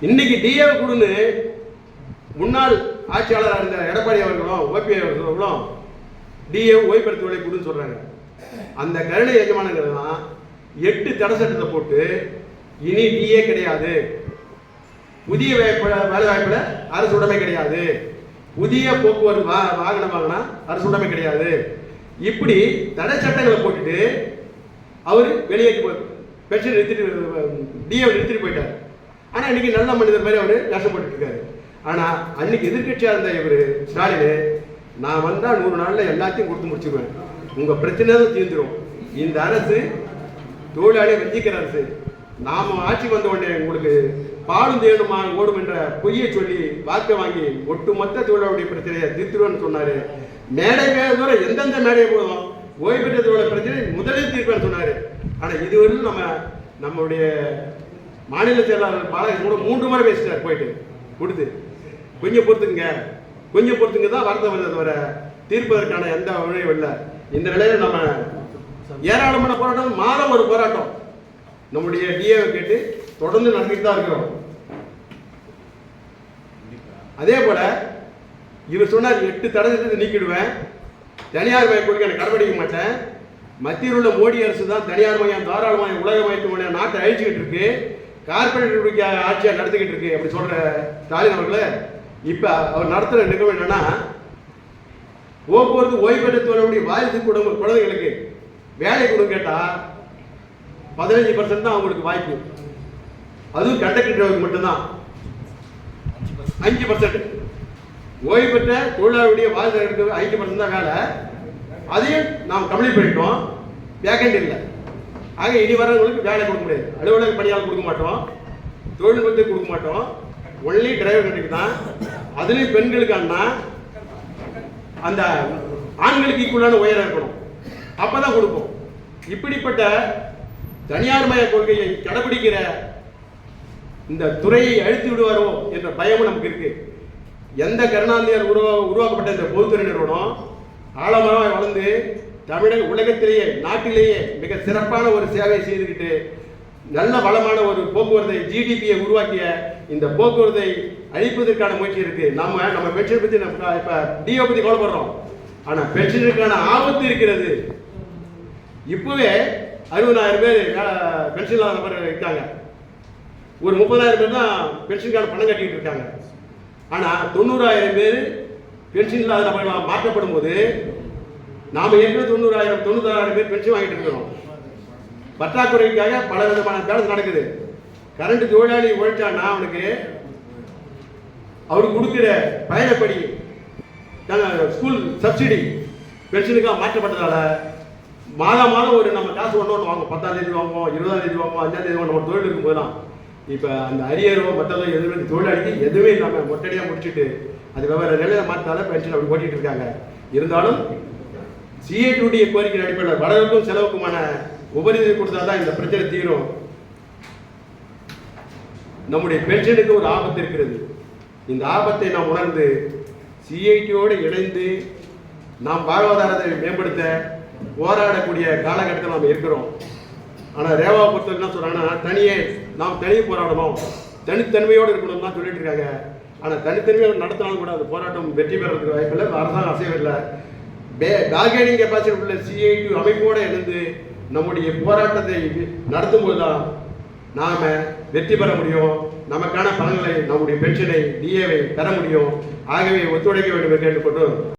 இன்னைக்கு டிஏ கொடுன்னு முன்னாள் ஆட்சியாளராக இருந்த எடப்பாடி அவர்களும் ஓபி அவர்களும் டிஏ ஓய்வுபடுத்துவதை கொடுன்னு சொல்றாங்க. அந்த கருணை எஜமானங்கள் தான் 8 தடை சட்டத்தை போட்டு இனி டிஏ கிடையாது, புதிய வேலை வாய்ப்புல அரசு உடைமை கிடையாது, புதிய போக்குவரத்து வாகனம் வாங்கினா அரசு உடைமை கிடையாது, இப்படி தடை சட்டங்களை போட்டுட்டு அவர் வெளியேற்றி பென்ஷன் நிறுத்திட்டு டிஏ நிறுத்திட்டு போயிட்டார். ஆனால் இன்னைக்கு நல்ல மனிதர் மாதிரி அவர் கஷ்டப்பட்டு இருக்காரு. ஆனால் அன்னைக்கு எதிர்கட்சியாக இருந்த இவர் ஸ்டாலின், நான் வந்தால் 100 நாளில் எல்லாத்தையும் கொடுத்து முடிச்சுடுவேன், உங்கள் பிரச்சனை தான் தீர்ந்துடும், இந்த அரசு தொழிலாளியை வஞ்சிக்கிற அரசு, நாம் ஆட்சி வந்த உடனே உங்களுக்கு பாலும் தேனுமா ஓடும் என்ற பொய்யை சொல்லி வாக்கை வாங்கி ஒட்டுமொத்த தொழிலாளருடைய பிரச்சனையை தீர்த்துடுவேன்னு சொன்னார். மேடை தூரம் எந்தெந்த மேடையை போதும் ஓய்வு பெற்ற தொழிலாளர் பிரச்சனை முதலில் தீர்ப்பேன்னு சொன்னார். ஆனால் இதுவரையும் நம்மளுடைய மாநில செயலாளர் பாலகிருஷ்ணன் கூட 3 முறை பேசிட்டார் போயிட்டு கொடுத்து, கொஞ்சம் பொறுத்துங்க தான் வார்த்தை வந்ததை தவிர தீர்ப்பதற்கான எந்த வழியும் இல்லை. இந்த நிலையில் நம்ம ஏராளமான போராட்டம், மாதம் ஒரு போராட்டம் நம்முடைய டிஏவை கேட்டு தொடர்ந்து நடத்திட்டு தான் இருக்கிறோம். அதே போல இவர் சொன்னார் 8 தடை சட்டத்தை நீக்கிடுவேன், தனியார் மய கொள்கை எனக்கு கடைபிடிக்க மாட்டேன், மத்தியில் உள்ள மோடி அரசு தான் தனியார் மயம் தாராளமயம் உலகமயத்து நாட்டை அழிச்சுக்கிட்டு இருக்கு, கார்பரேட் ஆட்சியாக நடத்திக்கிட்டு இருக்கு அப்படி சொல்ற ஸ்டாலின் அவர்களே, இப்போ அவர் நடத்துகிற நிகழ்வு என்னன்னா, போக்குவரத்து ஓய்வு பெற்ற தொழிலாளருடைய வாரிசு குழந்தைகளுக்கு வேலை கொடுன்னு கேட்டால் 15% தான் அவங்களுக்கு வாய்ப்பு, அதுவும் கண்டக்டர் டிரைவருக்கு மட்டும்தான் 5%. ஓய்வு பெற்ற தொழிலாளருடைய வாரிசு 5% தான் வேலை, அதையும் நாம் கம்ப்ளீட் பண்ணிட்டோம், வேகண்ட் இல்லை. ஆக இனி வரவங்களுக்கு வேலை கொடுக்க முடியாது, அலுவலக பணியாளர் கொடுக்க மாட்டோம், தொழில்நுட்பத்தை கொடுக்க மாட்டோம், ஒன்லி டிரைவர் கண்டிக்கு தான். அதுலேயும் பெண்களுக்கான அந்த ஆண்களுக்கு ஈக்குவலான உயரம் இருக்கணும், அப்போ தான் கொடுப்போம். இப்படிப்பட்ட தனியார் மய கொள்கையை கடைபிடிக்கிற இந்த துறையை அழித்து விடுவாரோ என்ற பயமும் நமக்கு இருக்கு. எந்த கருணாநிதியால் உருவாக்கப்பட்ட இந்த பொதுத்துறை நிறுவனம் ஆழமாக வளர்ந்து தமிழக உலகத்திலேயே நாட்டிலேயே மிக சிறப்பான ஒரு சேவை செய்துக்கிட்டு நல்ல வளமான ஒரு போக்குவரத்தை ஜிடிபியை உருவாக்கிய இந்த போக்குவரத்தை அழிப்பதற்கான முயற்சி இருக்கு. நம்ம பென்ஷன் பற்றி இப்ப டிஓ பற்றி கவலைப்படுறோம், ஆனா பென்ஷனுக்கான ஆபத்து இருக்கிறது. இப்பவே 60,000 பேர் பென்ஷன் இல்லாத நபர் இருக்காங்க, ஒரு 30,000 பேர் தான் பென்ஷனுக்கான பணம் கட்டிக்கிட்டு இருக்காங்க. ஆனா 90,000 பேர் பென்ஷன் இல்லாத நபர்கள் மாற்றப்படும் போது நாம ஏற்கனவே 90,000 பேர் பென்ஷன் வாங்கிட்டு இருக்கிறோம். பற்றாக்குறைக்காக பல விதமான வேலை நடக்குது. கரண்ட் தொழிலாளி உழைச்சான்னா அவருக்கு கொடுக்கிற பயணப்படி ஸ்கூல் சப்சிடி பென்ஷனுக்காக மாற்றப்பட்டதால மாதம் ஒரு நம்ம காசு ஒன்று வாங்குவோம், 10ஆம் தேதி வாங்குவோம், 20ஆம் தேதி வாங்குவோம், 5ஆம் தேதி வாங்குவோம். நம்ம தொழில் இருக்கும் போதுதான் இப்போ அந்த அரியரோ மற்றதோ எதுவுமே தொழிலாளிக்கு எதுவுமே இல்லாமல் மொட்டடியாக முடிச்சுட்டு அது வெவ்வேறு நிலையை மாற்றால பென்ஷன் அப்படி ஓட்டிகிட்டு இருக்காங்க. இருந்தாலும் சிஏ2டி கோரிக்கை அடிப்படையில் வரவுக்கும் செலவுக்குமான உபநிதி கொடுத்தா தான் இந்த பிரச்சனை தீரும். நம்முடைய பென்ஷனுக்கு ஒரு ஆபத்து இருக்கிறது. இந்த ஆபத்தை நாம் உணர்ந்து சிஐடியோடு இணைந்து நாம் வாழ்வாதாரத்தை மேம்படுத்த போராடக்கூடிய காலகட்டத்தில் நாம் இருக்கிறோம். ஆனால் ரேவா பொறுத்தவரை என்ன சொல்றாங்கன்னா, நாம் தனியே போராடணும், தனித்தன்மையோடு இருக்கணும் தான் சொல்லிட்டு இருக்காங்க. ஆனால் தனித்தன்மையோடு நடத்தினாலும் கூட அந்த போராட்டம் வெற்றி பெறதுக்கு வாய்ப்பில்லை, அரசாங்கம் அசைவில்லை. பார்கெனிங் கெப்பாசிட்டி உள்ள சிஐடி அமைப்போடு இணைந்து நம்முடைய போராட்டத்தை நடத்தும் போதுதான் நாம வெற்றி பெற முடியும், நமக்கான பலன்களை நம்முடைய பென்ஷனை டிஏவை பெற முடியும். ஆகவே ஒத்துழைக்க வேண்டும் என்று கேட்டுக்கொண்டு